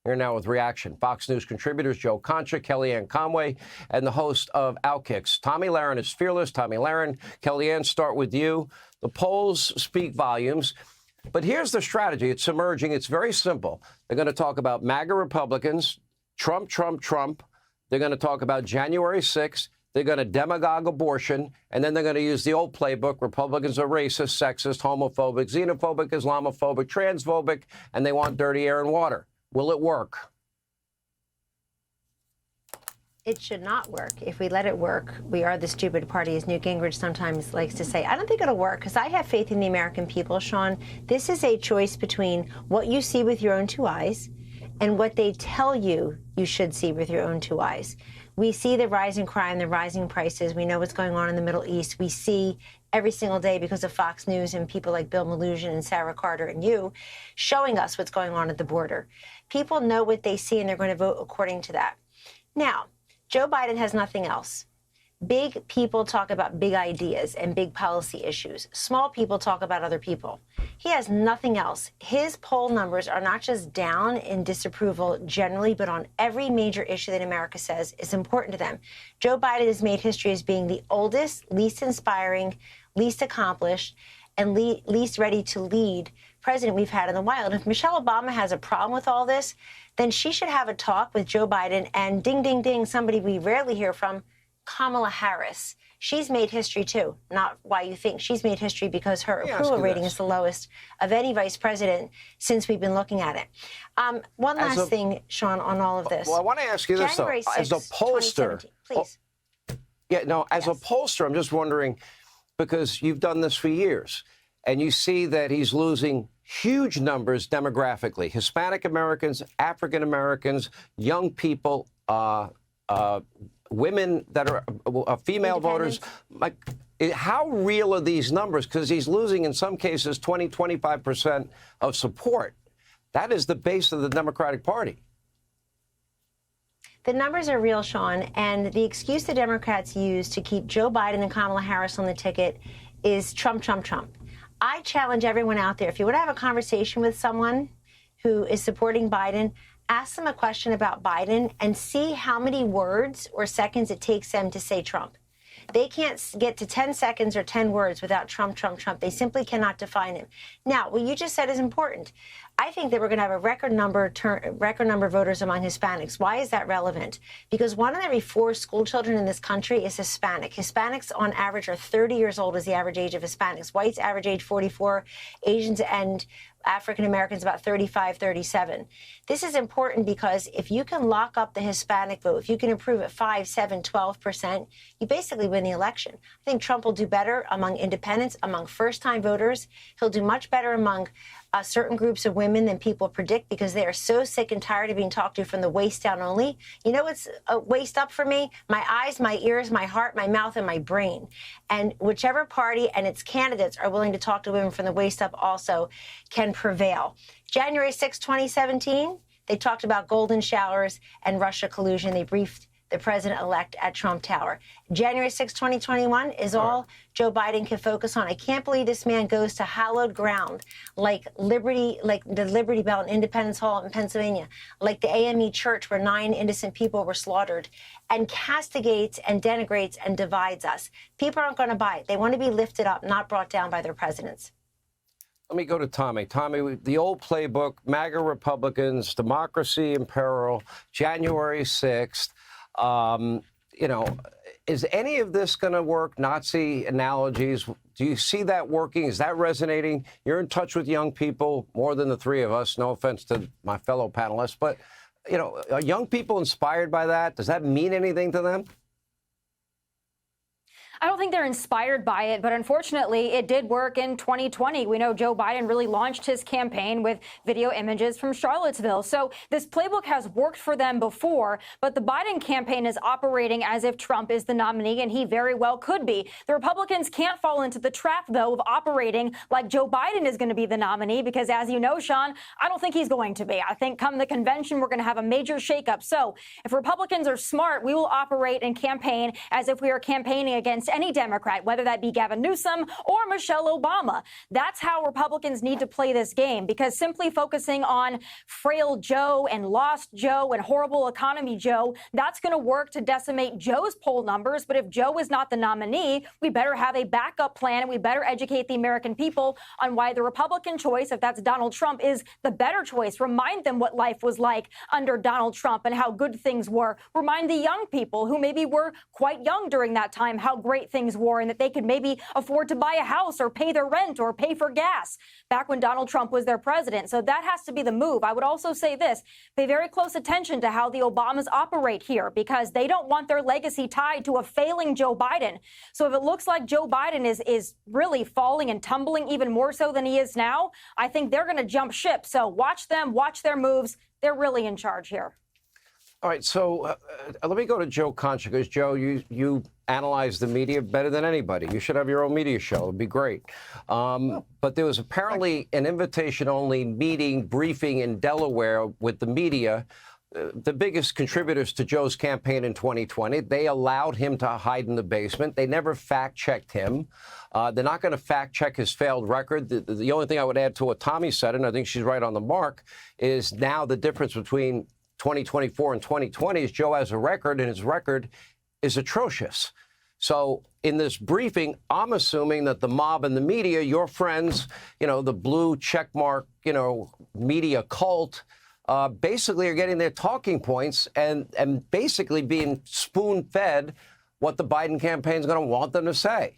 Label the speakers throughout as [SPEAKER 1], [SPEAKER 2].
[SPEAKER 1] Here now with reaction. Fox News contributors Joe Concha, Kellyanne Conway, and the host of OutKicks. Tomi Lahren is fearless. Tomi Lahren, Kellyanne, start with you. The polls speak volumes. But here's the strategy. It's emerging. It's very simple. They're going to talk about MAGA Republicans, Trump, Trump, Trump. They're going to talk about January 6th. They're going to demagogue abortion, and then they're going to use the old playbook. Republicans are racist, sexist, homophobic, xenophobic, Islamophobic, transphobic, and they want dirty air and water. Will it work?
[SPEAKER 2] It should not work. If we let it work, we are the stupid party, as Newt Gingrich sometimes likes to say. I don't think it'll work because I have faith in the American people, Sean. This is a choice between what you see with your own two eyes and what they tell you you should see with your own two eyes. We see the rising crime, the rising prices. We know what's going on in the Middle East. We see every single day, because of Fox News and people like Bill Maloogian and Sarah Carter and you, showing us what's going on at the border. People know what they see, and they're going to vote according to that. Now, Joe Biden has nothing else. Big people talk about big ideas and big policy issues. Small people talk about other people. He has nothing else. His poll numbers are not just down in disapproval generally, but on every major issue that America says is important to them. Joe Biden has made history as being the oldest, least inspiring, least accomplished, and least ready to lead president we've had in a while. And if Michelle Obama has a problem with all this, then she should have a talk with Joe Biden and ding, ding, ding, somebody we rarely hear from, Kamala Harris. She's made history, too. Not why you think. She's made history because her approval rating is the lowest of any vice president since we've been looking at it. One last thing, Sean, on all of this.
[SPEAKER 1] Well, I want to ask you this, though. As a pollster,
[SPEAKER 2] please.
[SPEAKER 1] As a pollster, I'm just wondering, because you've done this for years, and you see that he's losing huge numbers demographically. Hispanic Americans, African Americans, young people, women that are female voters. Like, how real are these numbers? Because he's losing, in some cases, 20, 25% of support. That is the base of the Democratic Party.
[SPEAKER 2] The numbers are real, Sean, and the excuse the Democrats use to keep Joe Biden and Kamala Harris on the ticket is Trump, Trump, Trump. I challenge everyone out there, if you want to have a conversation with someone who is supporting Biden, ask them a question about Biden and see how many words or seconds it takes them to say Trump. They can't get to 10 seconds or 10 words without Trump, Trump, Trump. They simply cannot define him. Now, what you just said is important. I think that we're going to have a record number of voters among Hispanics. Why is that relevant? Because 1 in every 4 school children in this country is Hispanic. Hispanics, on average, are 30 years old is the average age of Hispanics. Whites, average age 44. Asians and African Americans about 35, 37. This is important because if you can lock up the Hispanic vote, if you can improve it 5, 7, 12%, you basically win the election. I think Trump will do better among independents, among first-time voters. He'll do much better among certain groups of women than people predict because they are so sick and tired of being talked to from the waist down only. You know what's waist up for me? My eyes, my ears, my heart, my mouth, and my brain. And whichever party and its candidates are willing to talk to women from the waist up also can prevail. January 6, 2017, they talked about golden showers and Russia collusion. They briefed the president-elect at Trump Tower. January 6, 2021 is all Joe Biden can focus on. I can't believe this man goes to hallowed ground like Liberty, like the Liberty Bell in Independence Hall in Pennsylvania, like the AME Church where 9 innocent people were slaughtered, and castigates and denigrates and divides us. People aren't going to buy it. They want to be lifted up, not brought down by their presidents.
[SPEAKER 1] Let me go to Tomi. Tomi, the old playbook, MAGA Republicans, democracy in peril, January 6th. Is any of this going to work? Nazi analogies. Do you see that working? Is that resonating? You're in touch with young people more than the 3 of us. No offense to my fellow panelists, but, are young people inspired by that? Does that mean anything to them?
[SPEAKER 3] I don't think they're inspired by it, but unfortunately, it did work in 2020. We know Joe Biden really launched his campaign with video images from Charlottesville. So this playbook has worked for them before, but the Biden campaign is operating as if Trump is the nominee, and he very well could be. The Republicans can't fall into the trap, though, of operating like Joe Biden is going to be the nominee, because as you know, Sean, I don't think he's going to be. I think come the convention, we're going to have a major shakeup. So if Republicans are smart, we will operate and campaign as if we are campaigning against any Democrat, whether that be Gavin Newsom or Michelle Obama. That's how Republicans need to play this game, because simply focusing on frail Joe and lost Joe and horrible economy Joe, that's going to work to decimate Joe's poll numbers. But if Joe is not the nominee, we better have a backup plan, and we better educate the American people on why the Republican choice, if that's Donald Trump, is the better choice. Remind them what life was like under Donald Trump and how good things were. Remind the young people who maybe were quite young during that time how great things were, and that they could maybe afford to buy a house or pay their rent or pay for gas back when Donald Trump was their president. So that has to be the move. I would also say this: pay very close attention to how the Obamas operate here, because they don't want their legacy tied to a failing Joe Biden. So if it looks like Joe Biden is really falling and tumbling even more so than he is now, I think they're going to jump ship. So watch them, watch their moves. They're really in charge here.
[SPEAKER 1] All right, so let me go to Joe Concha, because, Joe, you analyze the media better than anybody. You should have your own media show. It would be great. But there was apparently an invitation-only briefing in Delaware with the media, the biggest contributors to Joe's campaign in 2020. They allowed him to hide in the basement. They never fact-checked him. They're not going to fact-check his failed record. The only thing I would add to what Tomi said, and I think she's right on the mark, is now the difference between 2024 and 2020 is Joe has a record, and his record is atrocious. So in this briefing, I'm assuming that the mob and the media, your friends, the blue checkmark, media cult, basically are getting their talking points and basically being spoon-fed what the Biden campaign is going to want them to say.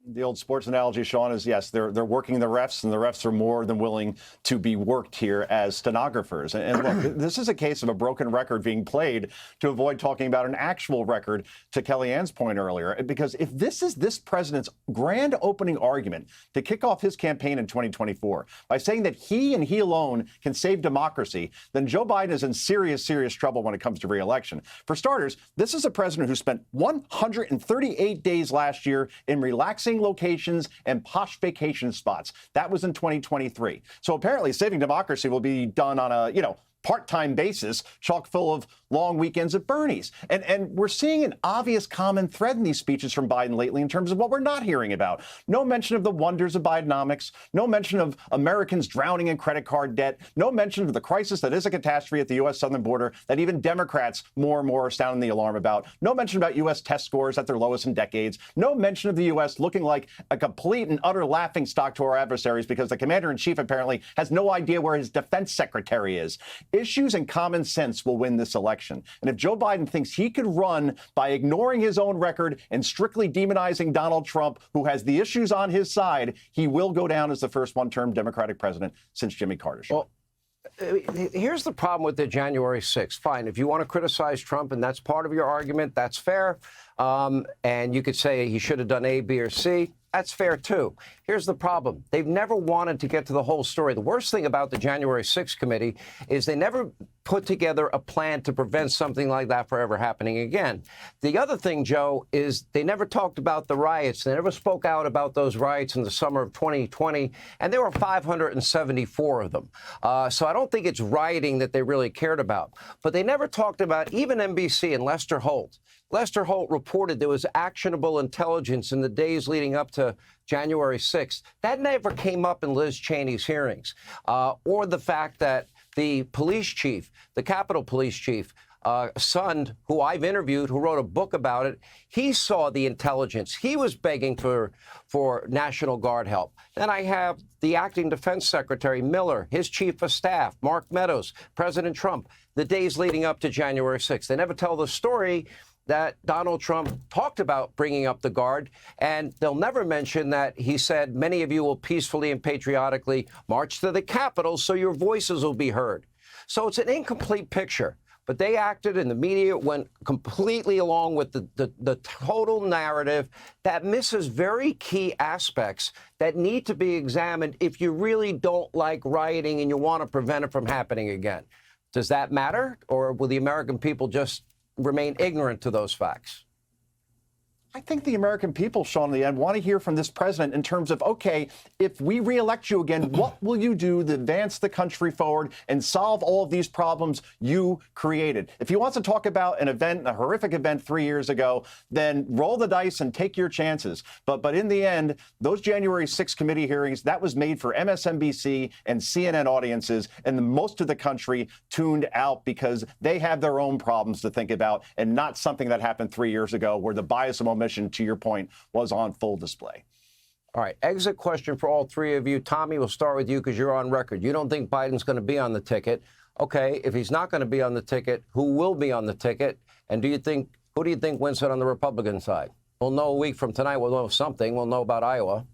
[SPEAKER 4] The old sports analogy, Sean, is yes, they're working the refs, and the refs are more than willing to be worked here as stenographers. And look, this is a case of a broken record being played to avoid talking about an actual record, to Kellyanne's point earlier. Because if this is this president's grand opening argument to kick off his campaign in 2024 by saying that he and he alone can save democracy, then Joe Biden is in serious, serious trouble when it comes to re-election. For starters, this is a president who spent 138 days last year in relaxing locations and posh vacation spots. That was in 2023. So apparently saving democracy will be done on a, part-time basis, chock full of long weekends at Bernie's. And we're seeing an obvious common thread in these speeches from Biden lately in terms of what we're not hearing about. No mention of the wonders of Bidenomics, no mention of Americans drowning in credit card debt, no mention of the crisis that is a catastrophe at the U.S. southern border that even Democrats more and more are sounding the alarm about. No mention about U.S. test scores at their lowest in decades. No mention of the U.S. looking like a complete and utter laughingstock to our adversaries because the commander-in-chief apparently has no idea where his defense secretary is. Issues and common sense will win this election. And if Joe Biden thinks he could run by ignoring his own record and strictly demonizing Donald Trump, who has the issues on his side, he will go down as the first one-term Democratic president since Jimmy Carter.
[SPEAKER 1] Well, here's the problem with the January 6th. Fine, if you want to criticize Trump and that's part of your argument, that's fair. And you could say he should have done A, B, or C. That's fair, too. Here's the problem. They've never wanted to get to the whole story. The worst thing about the January 6th committee is they never put together a plan to prevent something like that from ever happening again. The other thing, Joe, is they never talked about the riots. They never spoke out about those riots in the summer of 2020, and there were 574 of them. So I don't think it's rioting that they really cared about. But they never talked about, even NBC and Lester Holt. Lester Holt reported there was actionable intelligence in the days leading up to January 6th. That never came up in Liz Cheney's hearings. Or the fact that the police chief, the Capitol Police chief, Sund, who I've interviewed, who wrote a book about it, he saw the intelligence. He was begging for National Guard help. Then I have the acting defense secretary, Miller, his chief of staff, Mark Meadows, President Trump, the days leading up to January 6th. They never tell the story that Donald Trump talked about bringing up the Guard, and they'll never mention that he said, many of you will peacefully and patriotically march to the Capitol so your voices will be heard. So it's an incomplete picture. But they acted, and the media went completely along with the total narrative that misses very key aspects that need to be examined if you really don't like rioting and you want to prevent it from happening again. Does that matter, or will the American people just remain ignorant to those facts?
[SPEAKER 4] I think the American people, Sean, in the end, want to hear from this president in terms of, okay, if we reelect you again, what will you do to advance the country forward and solve all of these problems you created? If he wants to talk about an event, a horrific event 3 years ago, then roll the dice and take your chances. But in the end, those January 6 committee hearings, that was made for MSNBC and CNN audiences, and most of the country tuned out because they have their own problems to think about and not something that happened 3 years ago where the bias and omission, to your point, was on full display.
[SPEAKER 1] All right, exit question for all three of you. Tomi, we'll start with you because you're on record. You don't think Biden's going to be on the ticket. Okay, if he's not going to be on the ticket, who will be on the ticket? And who do you think wins it on the Republican side? We'll know a week from tonight. We'll know something. We'll know about Iowa.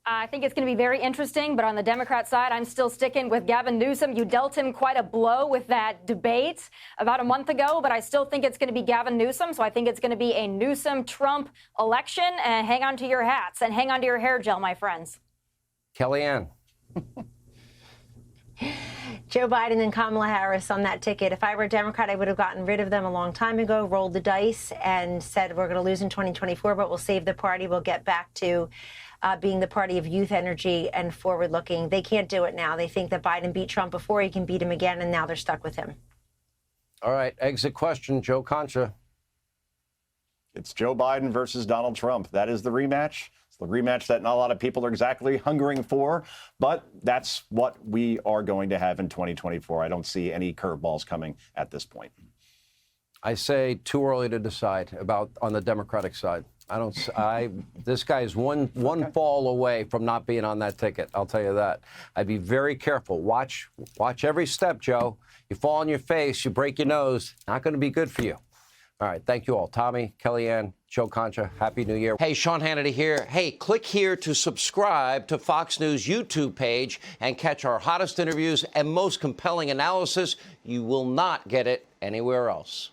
[SPEAKER 3] I think it's going to be very interesting, but on the Democrat side, I'm still sticking with Gavin Newsom. You dealt him quite a blow with that debate about a month ago, but I still think it's going to be Gavin Newsom. So I think it's going to be a Newsom-Trump election. And hang on to your hats and hang on to your hair gel, my friends.
[SPEAKER 1] Kellyanne.
[SPEAKER 2] Joe Biden and Kamala Harris on that ticket. If I were a Democrat, I would have gotten rid of them a long time ago, rolled the dice, and said we're going to lose in 2024, but we'll save the party. We'll get back to being the party of youth energy and forward-looking. They can't do it now. They think that Biden beat Trump before, he can beat him again, and now they're stuck with him.
[SPEAKER 1] All right, exit question, Joe Concha.
[SPEAKER 4] It's Joe Biden versus Donald Trump. That is the rematch. It's the rematch that not a lot of people are exactly hungering for, but that's what we are going to have in 2024. I don't see any curveballs coming at this point.
[SPEAKER 1] I say too early to decide about on the Democratic side. This guy is one fall away from not being on that ticket. I'll tell you that. I'd be very careful. Watch every step, Joe. You fall on your face, you break your nose. Not going to be good for you. All right. Thank you all. Tomi, Kellyanne, Joe Concha, Happy New Year. Hey, Sean Hannity here. Hey, click here to subscribe to Fox News YouTube page and catch our hottest interviews and most compelling analysis. You will not get it anywhere else.